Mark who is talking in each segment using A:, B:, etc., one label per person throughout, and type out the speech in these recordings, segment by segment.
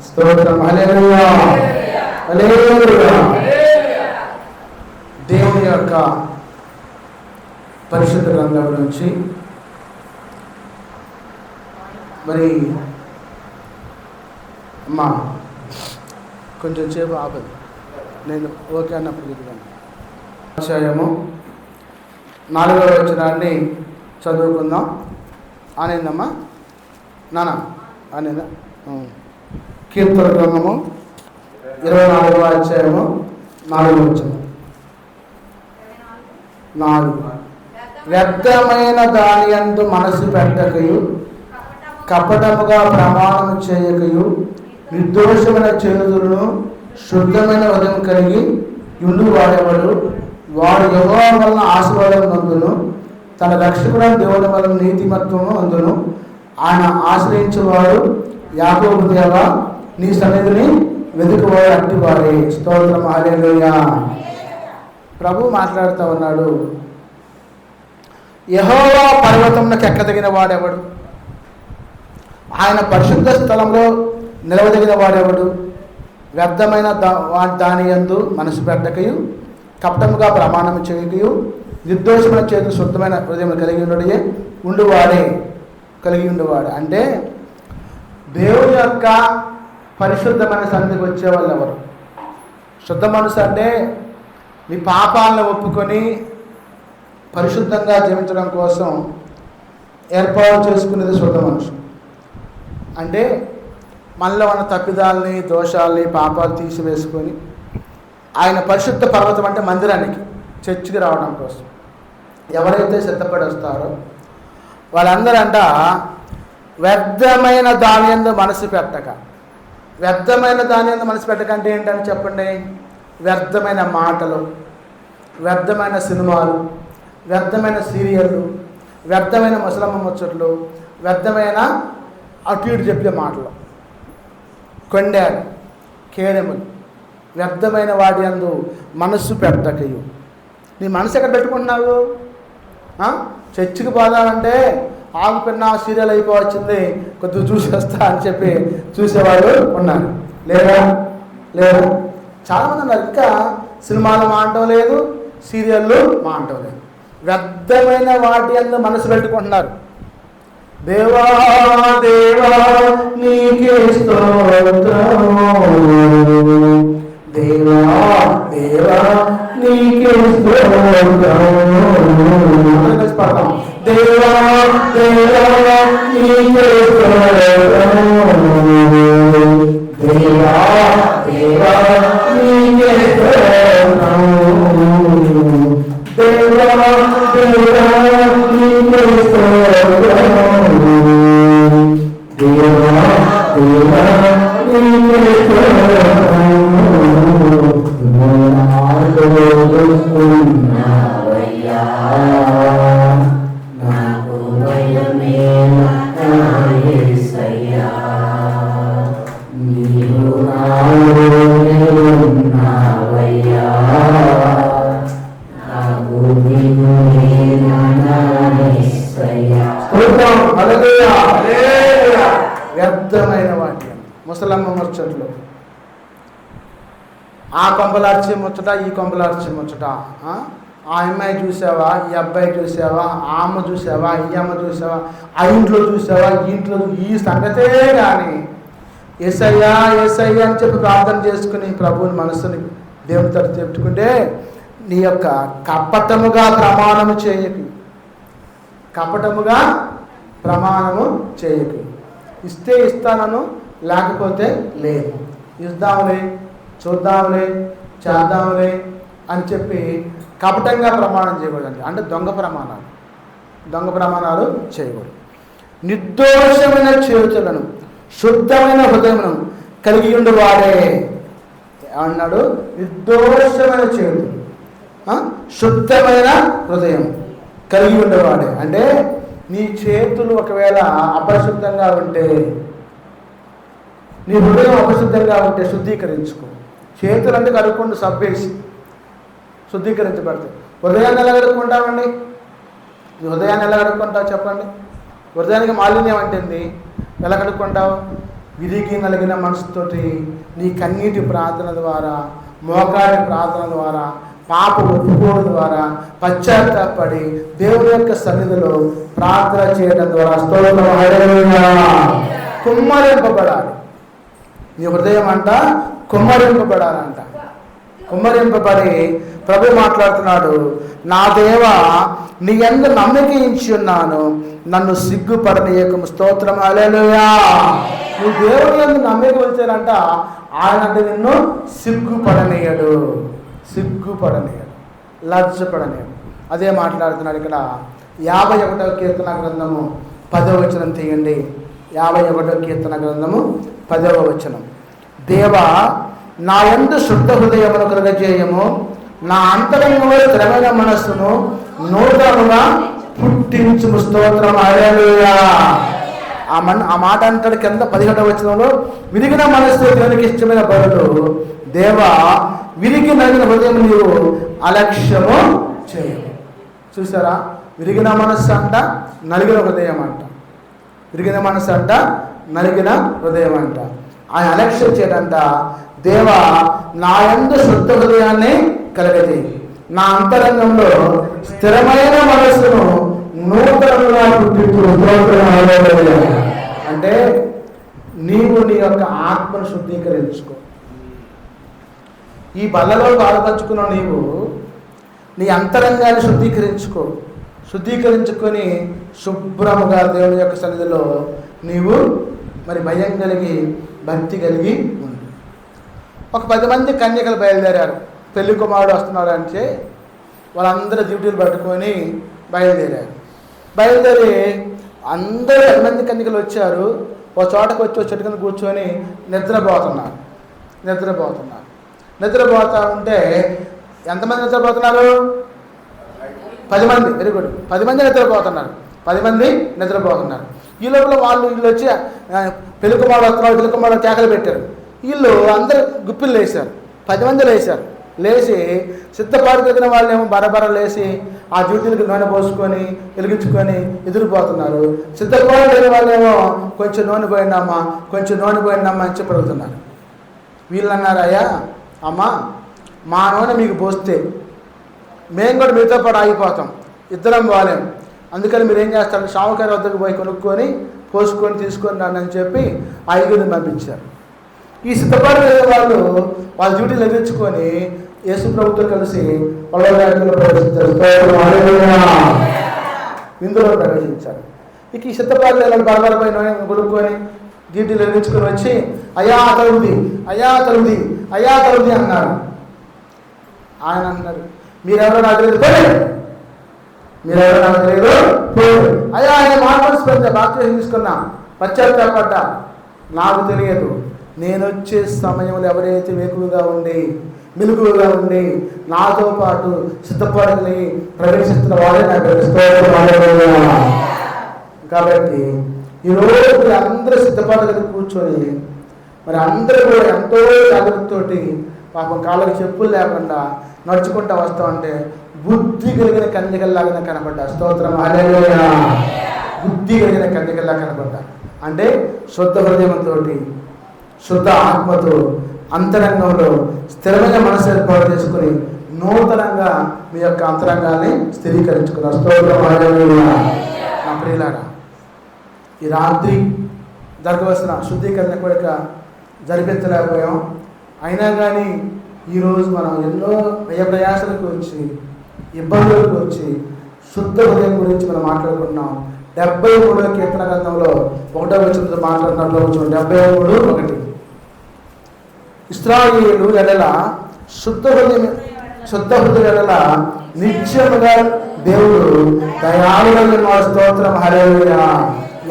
A: స్తోత్రం. హల్లెలూయా, హల్లెలూయా. దేవుని యొక్క పరిశుద్ధ గ్రంథం నుంచి మరి అమ్మా కొంచెం సేపు ఆపదు, నేను ఓకే అన్నప్పుడు దిగుతాను. అధ్యాయము 4వ వచనాన్ని చదువుకుందాం. ఆనేందమ్మా నాన్న ఆనేందా? కీర్తన గ్రంథము 24వ అధ్యాయము 4వ వచనం. 4 వ్యర్థమైన దాని యందు మనసు పెట్టకయు, కపటముగా ప్రమాణము చేయకయు, నిర్దోషమైన చేతులను శుద్ధమైన హృదయం కలిగి యుండు వాడేవాడు వాడు యెహోవా వలన ఆశీర్వాదం అందును, తన రక్షకుడైన దేవుని వలన నీతిమత్వము అందును. ఆయన ఆశ్రయించేవాడు యాకోబు దేవా నీ సన్నిధిని వెతుకువాడు అట్టివాడే. స్తోత్రం. హల్లెలూయా. ప్రభు మాట్లాడుతూ ఉన్నాడు, యెహోవా పర్వతమునకు ఎక్కదగిన వాడెవడు? ఆయన పరిశుద్ధ స్థలంలో నిలవదగిన వాడెవడు? వ్యర్థమైన దాని యందు మనసు పెట్టకయు, కపటముగా ప్రమాణం చేయకయు, నిర్దోషమైన చేతులు శుద్ధమైన హృదయం కలిగి ఉండేవాడే. అంటే దేవుని యొక్క పరిశుద్ధమైన సన్నిధికి వచ్చేవాళ్ళు ఎవరు? శుద్ధ మనసు అంటే మీ పాపాలను ఒప్పుకొని పరిశుద్ధంగా జీవించడం కోసం ఏర్పాటు చేసుకునేది శుద్ధ మనసు. అంటే మనలో ఉన్న తప్పిదాలని, దోషాలని, పాపాలు తీసివేసుకొని ఆయన పరిశుద్ధ పర్వతం అంటే మందిరానికి, చర్చికి రావడం కోసం ఎవరైతే సిద్ధపడి వస్తారో వాళ్ళందరంట వ్యర్థమైన దాని యందు మనసు పెట్టక. వ్యర్థమైన దాని యందు మనసు పెట్టక అంటే ఏంటని చెప్పండి? వ్యర్థమైన మాటలు, వ్యర్థమైన సినిమాలు, వ్యర్థమైన సీరియళ్ళు, వ్యర్థమైన ముసలమ్మ ముచ్చట్లు, వ్యర్థమైన అటు ఇటు చెప్పే మాటలు, కొండేలు, కేడెములు, వ్యర్థమైన వాటి యందు మనస్సు పెట్టకయు. నీ మనసు ఎక్కడ పెట్టుకుంటున్నావు? చర్చికి పోదామంటే ఆగుపిన్న సీరియల్ అయిపోవచ్చింది, కొద్దిగా చూసేస్తా అని చెప్పి చూసేవాళ్ళు ఉన్నారు. లేదా చాలామంది ఉన్నారు. ఇంకా సినిమాలు మానటం లేదు, సీరియళ్ళు మానటం లేదు. వ్యర్థమైన వాటి యందు మనసు పెట్టుకుంటున్నారు. దేవా దేవా నీకే స్తోత్రము, దేవా దేవా నీకే స్తోత్రము. దేవా దేవా నీకే స్తోత్రము, దేవా దేవా నీకే స్తోత్రము, దేవా దేవా నీకే స్తోత్రము, దేవా దేవా నీకే స్తోత్రము. ఉన్నావయ్యా నాకు భయమేలా యేసయ్యా, నీవు నాలోనే ఉన్నావయ్యా నాకు భయమేలా యేసయ్యా. స్తోత్రం. హల్లెలూయా, హల్లెలూయా. వ్యర్థమైన వాక్యం, ముసలమ్మ ముచ్చట్లు, ఆ కొంపలార్చి ముచ్చట, ఈ కొంపలార్చి ముచ్చట. ఆ అమ్మాయి చూసావా, ఈ అబ్బాయి చూసావా, ఆ అమ్మ చూసావా, ఈ అమ్మ చూసావా, ఆ ఇంట్లో చూసావా, ఈ ఇంట్లో, ఈ సంగతే కానీ యేసయ్యా యేసయ్యా అని చెప్పి ప్రార్థన చేసుకుని ప్రభువుని మనసుని దేవుని తరఫు చెప్పుకుంటే నీ యొక్క కపటముగా ప్రమాణము చేయకు, కపటముగా ప్రమాణము చేయకు. ఇస్తే ఇస్తానను, లేకపోతే లేదు. ఇద్దాంలే, చూద్దాంలే, చేద్దాంలే అని చెప్పి కపటంగా ప్రమాణం చేయకూడదండి. అంటే దొంగ ప్రమాణాలు చేయకూడదు. నిర్దోషమైన చేతులను శుద్ధమైన హృదయమును కలిగి ఉండేవాడే అన్నాడు. నిర్దోషమైన చేతులు శుద్ధమైన హృదయం కలిగి ఉండేవాడే. అంటే నీ చేతులు ఒకవేళ అపరిశుద్ధంగా ఉంటే, నీ హృదయం అపరిశుద్ధంగా ఉంటే శుద్ధీకరించుకో. చేతులు అంటే కడుక్కుండా సబ్బేసి శుద్ధీకరించబడతాయి. హృదయాన్ని ఎలా కడుక్కుంటామండి? నీ హృదయాన్ని ఎలా కడుక్కుంటావు చెప్పండి? హృదయానికి మాలిన్యం అంటుంది. ఎలా కడుక్కుంటావు? విరిగి నలిగిన మనసుతోటి నీ కన్నీటి ప్రార్థన ద్వారా, మోకాడి ప్రార్థన ద్వారా, పాప ఒప్పుకోవడం ద్వారా, పశ్చాత్తాపడి దేవుని యొక్క సన్నిధిలో ప్రార్థన చేయడం ద్వారా స్తోత్రం హల్లెలూయా కుమ్మరింపబడాలి. నీ హృదయం అంట కుమ్మరింపబడాలంట. కుమ్మరింపబడి ప్రభు మాట్లాడుతున్నాడు, నా దేవా నీ యందు నమ్మిక ఉంచి ఉన్నాను, నన్ను సిగ్గుపడనీయకము. స్తోత్రం హల్లెలూయా. నువ్వు దేవుని యందు నమ్మిక ఉంచారంట, ఆయన అంటే నిన్ను సిగ్గుపడనీయడు, లజ్జపడనీయడు. అదే మాట్లాడుతున్నాడు ఇక్కడ. 51వ కీర్తన గ్రంథము 10వ వచనం తీయండి. 51వ కీర్తన గ్రంథము 10వ వచనం. దేవా నా యందు శుద్ధ హృదయమును కలుగజేయము, నా అంతరంగంలో స్థిరమైన మనస్సును నూతనముగా పుట్టించుము. స్తోత్రం హల్లెలూయా. ఆ మాట అంటాడు కింద 17వ వచనంలో, విరిగిన మనస్సు దేవునికి ఇష్టమైన బదులు దేవా విరిగి నలిగిన హృదయం నీవు అలక్ష్యము చేయము. చూసారా? విరిగిన మనస్సు అంట, నలిగిన హృదయం అంట. విరిగిన మనస్సు అంట, నలిగిన హృదయం అంట. ఆయన అలక్ష్యం చేయడంట. దేవా నా యందు శుద్ధ హృదయాన్ని కలగజేయి, నా అంతరంగంలో స్థిరమైన మనస్సును నూతనంగా పుట్టించు. అంటే నీవు నీ యొక్క ఆత్మను శుద్ధీకరించుకో. ఈ బల్లలో పాల్పంచుకున్న నీవు నీ అంతరంగాన్ని శుద్ధీకరించుకొని శుభ్రముగా దేవుని యొక్క సన్నిధిలో నీవు మరి భయం కలిగి, భక్తి కలిగి ఉండు. ఒక 10 మంది కన్యకలు బయలుదేరారు. పెళ్లి కుమారుడు వస్తున్నాడు అంటే వాళ్ళందరూ డ్యూటీలు పట్టుకొని బయలుదేరి అందరూ 10 మంది కన్యకలు వచ్చారు. ఒక చోటకు వచ్చి చెట్టు కింద కూర్చొని నిద్రపోతూ ఉంటే ఎంతమంది నిద్రపోతున్నారు? 10 మంది. Very good. 10 మంది నిద్రపోతున్నారు. ఈ లోపల వీళ్ళు వచ్చి పెళ్లి కుమారుడు కేకలు పెట్టారు. వీళ్ళు అందరు గుప్పిలు లేచారు. 10 మంది లేచి సిద్ధపాటు వాళ్ళేమో బరబర లేచి ఆ డ్యూటీలకు నూనె పోసుకొని వెలిగించుకొని ఎదురుపోతున్నారు. సిద్ధపాటు లేని వాళ్ళేమో కొంచెం నూనె పోయిందమ్మా అని చెప్పి అడుగుతున్నారు. వీళ్ళు అన్నారు, అయ్యా అమ్మా మా నూనె మీకు పోస్తే మేము కూడా మీతో పాటు ఆగిపోతాం, ఇద్దరం పోలేం. అందుకని మీరు ఏం చేస్తారు, షావుకారి వద్దకు పోయి కొనుక్కొని పోసుకొని తీసుకొని రండి అని చెప్పి 5 పంపించారు. ఈ సిద్ధపాటు లేని వాళ్ళు వాళ్ళ డ్యూటీలు ఎదిరించుకొని యేసు ప్రభుతో కలిసి విందులో ప్రవేశించారు. ఇక ఈ సిద్ధపాటు లేని బరబరపై నూనె కొనుక్కొని డ్యూటీలు ఎదిరించుకొని వచ్చి అయ్యా తలుది అన్నారు. ఆయన అన్నారు, మీరెవరో నాకు తెలియదు, అయ్యా ఆయన మార్పుడిపోయింది, బాప్తిసం తీసుకున్నా, పశ్చాత్తాపడ్డా, నాకు తెలియదు. నేను వచ్చే సమయంలో ఎవరైతే మెలుగుగా ఉండి నాతో పాటు సిద్ధపడని ప్రవేశిస్తున్న వాళ్ళే నాకు కాబట్టి ఈరోజు అందరూ సిద్ధపడగలి కూర్చొని మరి అందరూ కూడా ఎంతో జాగ్రత్తతోటి పాపం కాళ్ళకి చెప్పులు లేకుండా నడుచుకుంటూ వస్తూ ఉంటే బుద్ధి కలిగిన కన్యకల్లాగా కనపడ్డా. స్తోత్రం హల్లెలూయా. బుద్ధి కలిగిన కన్యకల్లా కనపడ్డా. అంటే శుద్ధ హృదయంతో, శుద్ధ ఆత్మతో, అంతరంగంలో స్థిరమైన మనసు ఏర్పాటు చేసుకుని నూతనంగా మీ యొక్క అంతరంగాన్ని స్థిరీకరించుకున్నారు. స్తోత్రం హల్లెలూయా. నా ప్రియులారా, ఈ రాత్రి జరగవలసిన శుద్ధీకరణ కూడా జరిపించలేకపోయాం. అయినా కానీ ఈరోజు మనం ఎన్నో వ్యయప్రయాసాలకు వచ్చి ఇబ్బందులకు వచ్చి శుద్ధ హృదయం గురించి మనం మాట్లాడుకుంటున్నాం. 73వ కీర్తన గ్రంథంలో 1వ వచనంతో మాట్లాడినట్లు 73:1 ఇశ్రాయేలు ఎడల శుద్ధ హృదయం ఎడల నిత్యముగా దేవుడు దయాళుడైన స్తోత్రం హల్లెలూయా.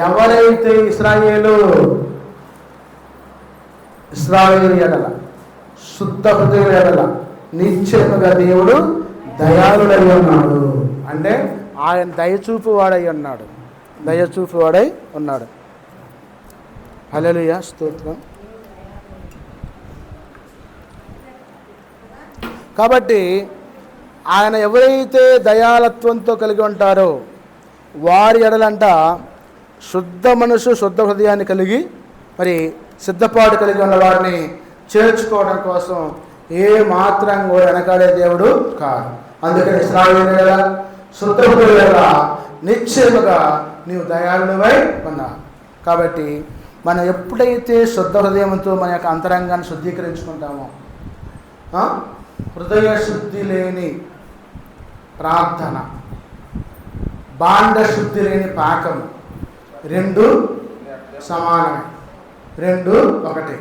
A: ఎవరైతే ఇశ్రాయేలు ఎడల శుద్ధ హృదయం ఎడల నిత్యముగా దేవుడు దయాళుడై ఉన్నాడు. అంటే ఆయన దయచూపు వాడై ఉన్నాడు. దయచూపు వాడై ఉన్నాడు. హల్లెలూయా, స్తోత్రం. కాబట్టి ఆయన ఎవరైతే దయాళత్వంతో కలిగి ఉంటారో వారి ఎడలంట శుద్ధ మనసు, శుద్ధ హృదయాన్ని కలిగి మరి సిద్ధపాటు కలిగి ఉన్న వారిని చేర్చుకోవడం కోసం ఏ మాత్రం కూడా వెనకాడే దేవుడు కాదు. అందుకని ఇశ్రాయేలీయుల శుద్ధ హృదయుల నిశ్చయముగా నీవు దయాళువై ఉన్నావు. కాబట్టి మనం ఎప్పుడైతే శుద్ధ హృదయంతో మన యొక్క అంతరంగాన్ని శుద్ధీకరించుకుంటామో, హృదయ శుద్ధి లేని ప్రార్థన, భాండ శుద్ధి లేని పాకం, రెండు సమానమే, రెండు ఒకటి.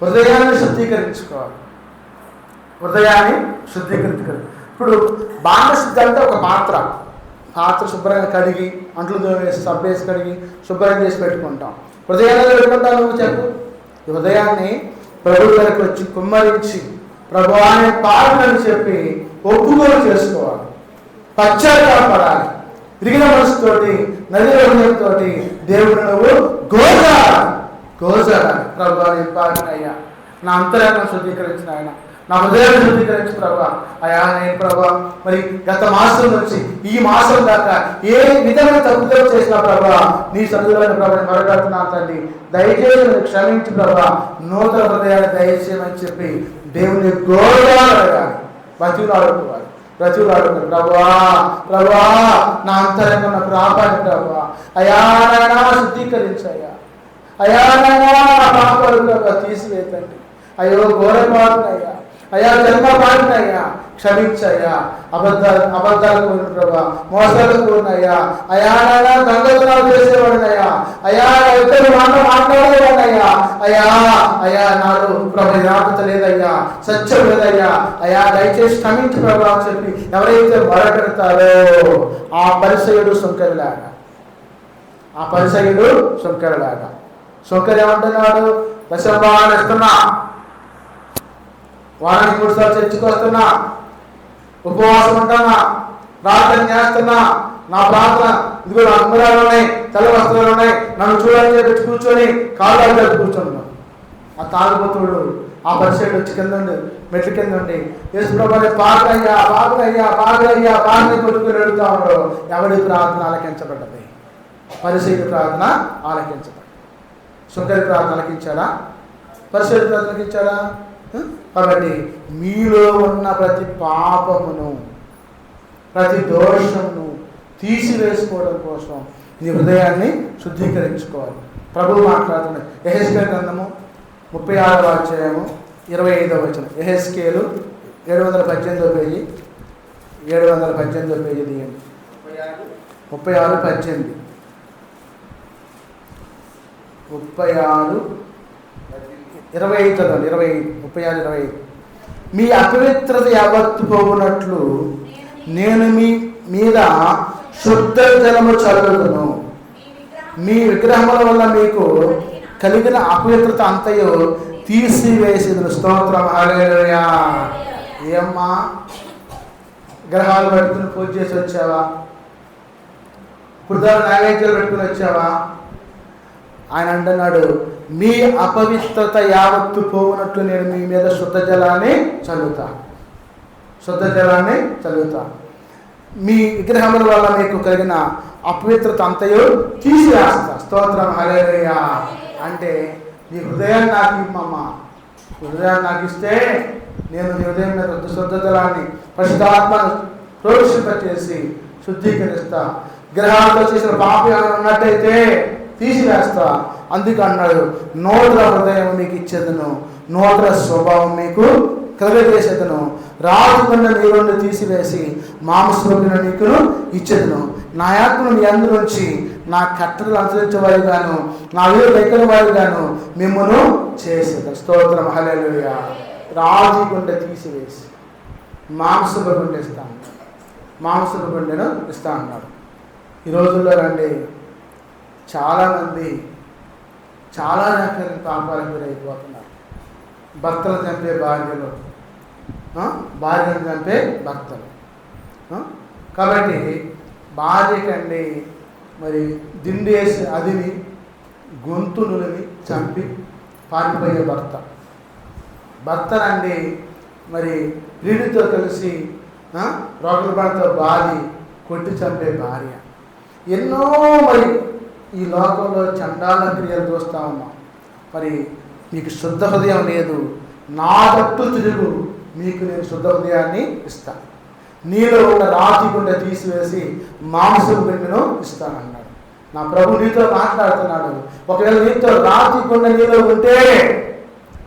A: హృదయాన్ని శుద్ధీకరించుకోవాలి. హృదయాన్ని శుద్ధీకరించుకోవాలి. ఇప్పుడు భాండ శుద్ధి అంటే ఒక పాత్ర శుభ్రంగా కడిగి, అంట్లు వేసి సబ్బేసి కడిగి శుభ్రం చేసి పెట్టుకుంటాం. హృదయాన్ని పెట్టుకుంటావు నువ్వు చెప్పు. హృదయాన్ని ప్రభు దగ్గరికి వచ్చి కుమ్మరించి ప్రభువా అనే పాటలని చెప్పి ఒప్పుకోలు చేసుకోవాలి. పశ్చాత్తాపడాలి. తిరిగిన మనసుతోటి, నది హృదయంతో దేవుడు నువ్వు గోజాడాలి. ప్రభువా నీ పాటనయ్యా, నా అంతరంగం శుద్ధీకరించిన ఆయన, నా హృదయాన్ని శుద్ధీకరించి ప్రభా. అయా నేను ప్రభా మరి గత మాసం నుంచి ఈ మాసం దాకా ఏ విధమైన తప్పుదల చేసిన ప్రభా నీ సన్నిధిలోని ప్రభా మొరపెడుతున్నా తండ్రి, దయచేసి క్షమించి ప్రభా నూతన హృదయాన్ని దయచేయమని చెప్పి దేవుని గోడాలి. బతులాడుకోవాలి. ప్రభువా నా అంతరంగం నా పాపాన్ని ప్రభువా అయా నాయనా శుద్ధీకరించయ్యా. అయా నాయనా నా పాపాలు ప్రభా తీసివేతండి. అయ్యో ఘోరపాటునయ్యా, అయా జన్మపాటునయ్యా క్షమించయ్యా. అబద్ధాలకు ప్రభా, మోసాలకు ఉన్నయ్యా. అయా నాయనా దొంగతనాలు చేసేవాడినయ్యా. అయా ఇద్దరు మాట్లాడేవాడినయ్యా. అయా నాడు ప్రభు జ్ఞాపకత లేదయ్యా, సత్యం లేదయ్యా. అయా దయచేసి క్షమించి ప్రభా అని చెప్పి ఎవరైతే మొరపెడతారో ఆ పరిసయుడు సుంకరిలాగా, సుంకరి ఏమంటున్నాడు? దశంభాగాలు ఇస్తున్నా, వారానికి 3 సార్లు చర్చికి వస్తున్నా, ఉపవాసం ఉంటున్నా, ప్రార్థన చేస్తున్నా. నా ప్రార్థన ఇదిగో నా అంబరాలు ఉన్నాయి, తెల్ల వస్త్రాలు ఉన్నాయి, నన్ను చూడాలని చెప్పి కూర్చొని కాళ్ళు కలిపి కూర్చున్నాను. ఆ తాగుబోతుడు ఆ పరిసైడ్ వచ్చి మెట్ల కింద ఉండి యేసుప్రభువే పాగలయ్యా కొట్టుకుని వెళుతా ఉన్నాడు. ఎవరి ప్రార్థన ఆలకించబడ్డది? పరిసైడ్ ప్రార్థన ఆలకించబడ్డది. సుంకరి ప్రార్థన ఆలకించాడా? పరిసైడ్ ప్రార్థన ఆలకించాడా? కాబట్టి మీలో ఉన్న ప్రతి పాపమును, ప్రతి దోషమును తీసివేసుకోవడం కోసం నీ హృదయాన్ని శుద్ధీకరించుకోవాలి. ప్రభువు మాట్లాడుతున్నాడు. యెహెజ్కేలు గ్రంథము 36వ అధ్యాయము 25వ వచనం. యెహెజ్కేలు 718వ పేజీ, 718వ పేజీ తీయండి. 36:18. 36:25 చదవండి. 36:25. మీ అపవిత్రత యావత్తు పోవునట్లు నేను మీ మీద శుద్ధ జలము చల్లుదును. మీ విగ్రహముల వల్ల మీకు కలిగిన అపవిత్రత అంతయు తీసివేసేది. స్తోత్రం. హల్లెలూయా. ఏమ్మా విగ్రహాలు పెట్టుకుని పూజ చేసి వచ్చావా? ఇప్పుడు నైవేద్యాలు పెట్టుకుని వచ్చావా? ఆయన అంటున్నాడు, మీ అపవిత్రత యావత్తు పోవునట్లు నేను మీ మీద శుద్ధ జలాన్ని చల్లుతా. మీ విగ్రహముల వల్ల మీకు కలిగిన అపవిత్రత అంతయు తీసివేస్తా. స్తోత్రం. హల్లెలూయా. అంటే నీ హృదయాన్ని నాకు ఇమ్మమ్మా. హృదయాన్ని నాకు ఇస్తే నేను నీ హృదయం మీద శుద్ధ జలాన్ని, పరిశుద్ధాత్మను ప్రోక్షింపచేసి శుద్ధీకరిస్తా. విగ్రహాలతో చేసిన పాపం ఏమైనా ఉన్నట్టయితే తీసివేస్తా. అందుకు అన్నాడు, నూతన హృదయం మీకు ఇచ్చేదను, నూతన స్వభావం మీకు కలుగజేసేదను, రాజుకున్న నీరుని తీసివేసి మాంసమును నీకు ఇచ్చేదను, నా ఆత్మను మీ అందులోంచి నా కట్టడలు అనుసరించేవారుగాను నా వీరు లెక్కల వారుగాను మిమ్మను చేసేదను. స్తోత్రం. హల్లెలూయా. రాజు గుండె తీసివేసి మాంసపు గుండె ఇస్తాను, మాంసపు గుండెను ఇస్తా అన్నాడు. ఈ రోజుల్లో రండి, చాలామంది చాలా రకాల పాపాలకు గురైపోతున్నారు. భర్తలు చంపే భార్యలు, భార్యను చంపే భర్తలు, కాబట్టి భార్యకండి మరి దిండేసి అదిని గొంతునులని చంపి పారిపోయే భర్తనండి మరి ప్రియుడితో కలిసి రోగుల పడితో బాధి కొట్టి చంపే భార్య. ఎన్నో మరి ఈ లోకంలో చండాల క్రియలు చూస్తూ ఉన్నాం. మరి మీకు శుద్ధ హృదయం లేదు, నా తట్టు తిరుగు, మీకు నేను శుద్ధ హృదయాన్ని ఇస్తాను, నీలో ఉన్న రాతి గుండె తీసివేసి మాంసం గుండెను ఇస్తానన్నాడు. నా ప్రభు నీతో మాట్లాడుతున్నాడు. ఒకవేళ నీతో రాతి గుండె నీలో ఉంటే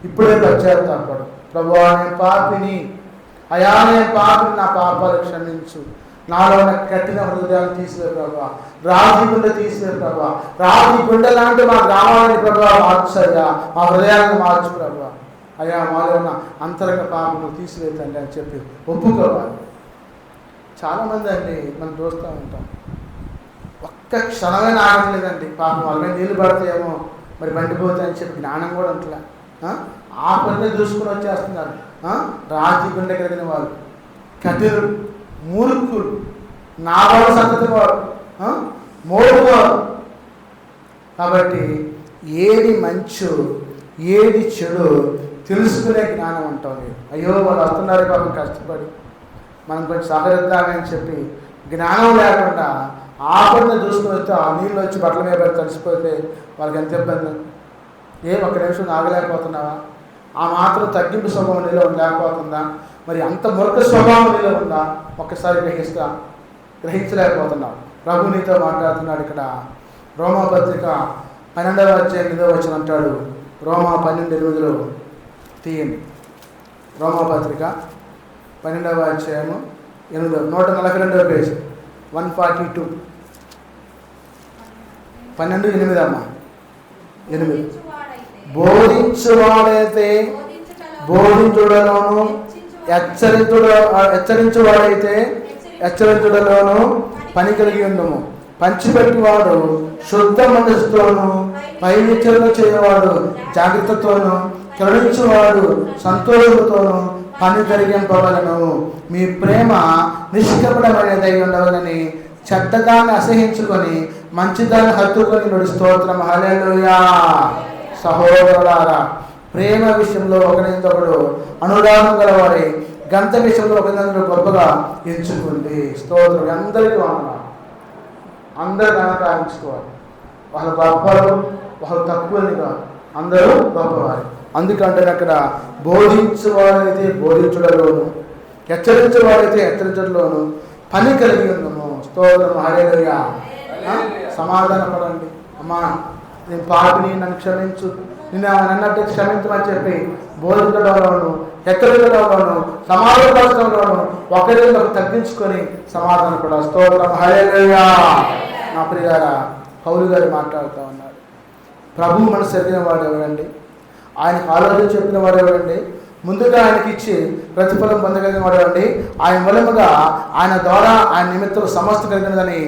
A: ఇప్పుడే పశ్చాత్తాపడు. ప్రభువా నేను పాపిని, అయా నేను పాపిని, నా పాపాలు క్షమించు, నాలో ఉన్న కఠిన హృదయాలు తీసివే ప్రభా, రాతి గుండె తీసివే ప్రభా, రాతి గుండె లాంటి మా గ్రామాన్ని ప్రభా మార్చయ్యా, మా హృదయాలను మార్చు ప్రభా, అయ్యా మాలో ఉన్న అంతరంగ పాపను తీసివేతండి అని చెప్పి ఒప్పుకోవాలి. చాలామంది అండి మనం చూస్తూ ఉంటాం, ఒక్క క్షణమైన ఆగట్లేదండి. పాపం వాళ్ళ నీళ్ళు పడతాయేమో మరి మండిపోతాయని చెప్పి జ్ఞానం కూడా ఉంటలే, ఆ పని చూసుకుని వచ్చేస్తున్నారు. రాతి గుండె కలిగిన వాళ్ళు, కఠినులు, మూర్ఖులు, నావాడు సంతతి వాడు, మోడువాడు. కాబట్టి ఏది మంచు ఏది చెడు తెలుసుకునే జ్ఞానం ఉంటుంది. అయ్యో వాళ్ళు వస్తున్నారు పాపం కష్టపడి, మనం కొంచెం సహకరిద్దామని చెప్పి జ్ఞానం లేకుండా ఆపడిని చూసుకుని వస్తే ఆ నీళ్ళు వచ్చి బట్టల మీద పెట్టి తడిసిపోతే వాళ్ళకి ఎంత ఇబ్బంది. ఒక్క నిమిషం ఆగలేకపోతున్నావా? ఆ మాత్రం తగ్గింపు స్వభావం నీలో లేకపోతుందా? మరి అంత మురక స్వభావం నీలో ఉందా? ఒక్కసారి గ్రహించలేకపోతున్నావు. ప్రభు నీతో మాట్లాడుతున్నాడు. ఇక్కడ రోమాపత్రిక 12వ అధ్యాయం 8వ వచనం అంటాడు. రోమా 12:8 తీయండి. రోమాపత్రిక 12వ అధ్యాయము 142వ పేజ్ 142 12:8 అమ్మా 8. బోధించువాడైతే బోధించుడలోను, హెచ్చరించుడలోను పని కలిగి ఉండము. పంచిపెట్టువాడు శుద్ధ మనసుతోను, పై విచారణ చేయవాడు జాగ్రత్తతోను, కరుణించువాడు సంతోషంతోను పని జరిగింపవలను. మీ ప్రేమ నిష్కపటమైనదై ఉండవలని చెడ్డదాన్ని అసహించుకొని మంచిదాన్ని హత్తుకొని నుడి స్తోత్రం. హల్లెలూయా. సహోదరులారా, ప్రేమ విషయంలో ఒకరినొకడు అనురాగం గలవారి, గంత విషయంలో ఒకరినొకరు గొప్పగా ఎంచుకోండి. స్తోత్రం. అందరికీ వందనాలు. అందరూ గణకారించుకోవాలి. వాళ్ళ గొప్పలు వాళ్ళు తక్కువని కాదు, అందరూ గొప్పవారు. అందుకంటే అక్కడ బోధించేవాడైతే బోధించడంలోను, హెచ్చరించేవాడైతే హెచ్చరించడంలోను పని కలిగి ఉందము. స్తోత్రం. హల్లెలూయా. సమాధానపడండి. అమ్మా నేను పాపిని, నన్ను క్షమించు, నిన్ను అన్నట్టు క్షమించమని చెప్పి బోధించడంలోను, హెచ్చరించడంలోను, సమాధానపరచడంలోను ఒకరిని తగ్గించుకొని సమాధానపడ. స్తోత్రం. హల్లెలూయా. నా ప్రియారా, పౌలు గారు మాట్లాడుతూ ఉన్నాడు. ప్రభు మనసు ఎరిగిన వాడు ఎవరండి? ఆయనకు ఆలోచన చెప్పిన వాడు ఎవరండి? ముందుగా ఆయనకి ఇచ్చి ప్రతిఫలం పొందగలిగిన వాడు ఎవరండి? ఆయన మూలముగా ఆయన ద్వారా ఆయన నిమిత్తం సమస్త కలిగినదని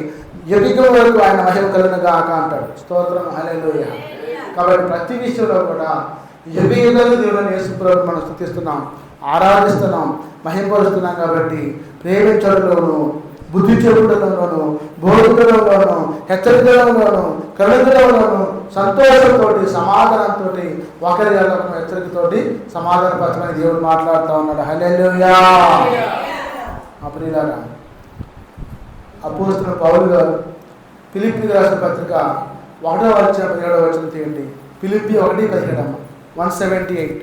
A: యుగం వరకు ఆయన మహిమ కలిగినగా అంటాడు. స్తోత్రం. హల్లెలూయా. కాబట్టి ప్రతి విషయంలో కూడా యుగయుగాలు దేవుని యేసు ప్రభువును మనం స్తుతిస్తున్నాం, ఆరాధిస్తున్నాం, మహిమపరుస్తున్నాం. కాబట్టి ప్రేమించడంలోను, బుద్ధి చెప్పుడంలోను, బోధించడంలోను, హెచ్చరించడంలోను, కరుణించడంలోను సంతోషంతో, సమాధానంతో, ఒకరి హెచ్చరికతోటి సమాధానపరచమని దేవుడు మాట్లాడుతూ ఉన్నాడు. హల్లెలూయా. మా ప్రియులారా, అపోస్తలుడు పౌలు గారు ఫిలిప్పీకి రాసిన పత్రిక 1వ అధ్యాయం 17వ వచనం తీయండి. ఫిలిప్పీ 1:17 అమ్మ 178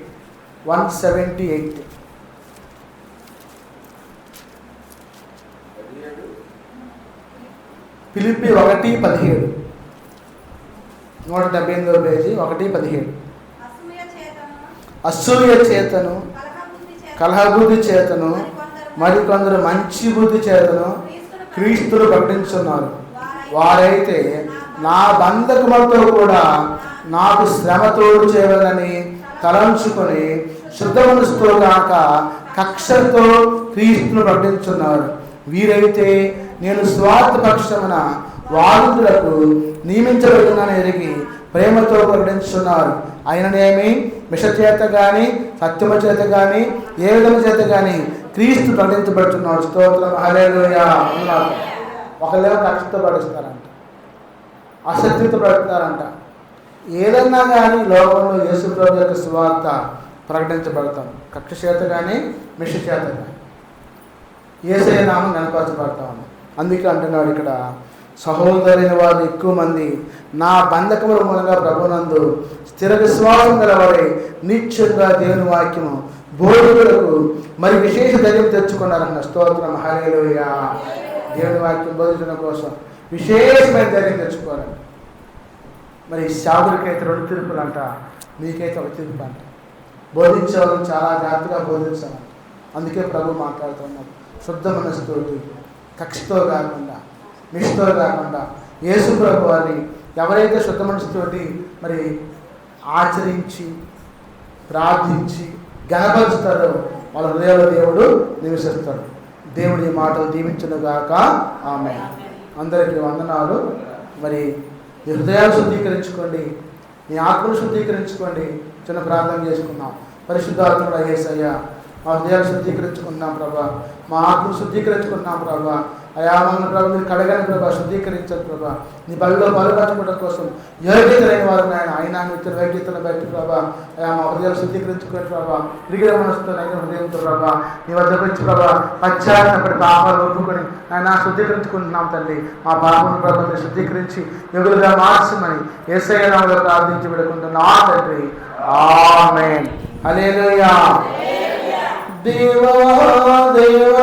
A: ఫిలిప్పీ 1:17 178వ పేజీ 1:17. అసూయ చేతను, కలహబుద్ధి చేతను, మరికొందరు మంచి బుద్ధి చేతను క్రీస్తును ప్రకటించున్నారు. వారైతే నా బంధకములతో కూడా నాకు శ్రమతోడు చేయవాలని తలంచుకొని శుద్ధ మనసుతో కాక కక్షతో క్రీస్తును ప్రకటించున్నారు. వీరైతే నేను స్వార్థపక్షమున వాదులకు నియమించబడినని ఎరిగి ప్రేమతో ప్రకటించున్నారు. అయిననేమి విష చేత కానీ, సత్యమ చేత కానీ, ఏ విధము చేత కానీ క్రీస్తు ప్రకటించబడుతున్నాడు. స్తోత్రం, హల్లెలూయా అన్నారు. ఒకళ్ళేమో కక్షతో పడుస్తారంట, అసత్యతో పడుతున్నారంట. ఏదన్నా కానీ లోకంలో యేసు ప్రభు యొక్క సువార్త ప్రకటించబడతాం, కక్ష చేత కానీ మిష చేత కానీ యేసయ్య నామం కనపరచబడతాము. అందుకే అంటున్నాడు ఇక్కడ, సహోదరైన వారు ఎక్కువ మంది నా బంధకముల మూలంగా ప్రభునందు స్థిర విశ్వాసం గలవారై నిత్యంగా దేవుని వాక్యము బోధకులకు మరి విశేష ధైర్యం తెచ్చుకున్నారన్న. స్తోత్రం, హల్లెలూయా. దేవుని వాక్యం బోధించడం కోసం విశేషమైన ధైర్యం తెచ్చుకోవాలి. మరి శావులకైతే 2 తీర్పులు అంట, మీకైతే 1 తీర్పు అంట. బోధించే వాళ్ళని చాలా జాగ్రత్తగా బోధించాలంట. అందుకే ప్రభు మాట్లాడుతున్నారు, శుద్ధ మనసుతోటి, కక్షతో కాకుండా, నిష్ఠతో కాకుండా యేసు ప్రభు వారిని ఎవరైతే శుద్ధ మనసుతోటి మరి ఆచరించి ప్రార్థించి గణపరుస్తాడో వాళ్ళ హృదయంలో దేవుడు నివసిస్తాడు. దేవుడి ఈ మాటలు దీవించునుగాక. ఆమేన్. అందరికీ వందనాలు. మరి మీ హృదయాలు శుద్ధీకరించుకోండి, మీ ఆత్మను శుద్ధీకరించుకోండి. చిన్న ప్రార్థన చేసుకుందాం. పరిశుద్ధాత్ముడా యేసయ్య, మా హృదయాలు శుద్ధీకరించుకున్నాం ప్రభా, మా ఆత్మను శుద్ధీకరించుకున్నాం ప్రభా. అయా మన ప్రభు మీరు కడగని ప్రభా, శుద్ధీకరించదు ప్రభా. నీ బలిలో పాల్పంచుకోవడం కోసం యోగ్యత లేని వారు నాయన, అయినా ఇతర వైద్యతను బట్టి ప్రభా అయా మా హృదయాలు శుద్ధీకరించుకుని ప్రభా, విరిగిన మనసుతో నైనా హృదయంతో ప్రభా నీ వద్దకు వచ్చి ప్రభా పశ్చాత్తపడి పాపాలు ఒప్పుకొని ఆయన శుద్ధీకరించుకుంటున్నాం తండ్రి. మా పాపను ప్రభావం శుద్ధీకరించి యోగులుగా మార్చమని యేసయ్య నామములో ప్రార్థించి పెడుకుంటున్నా తండ్రి. ఆమేన్. హల్లెలూయా. దేవా దేవా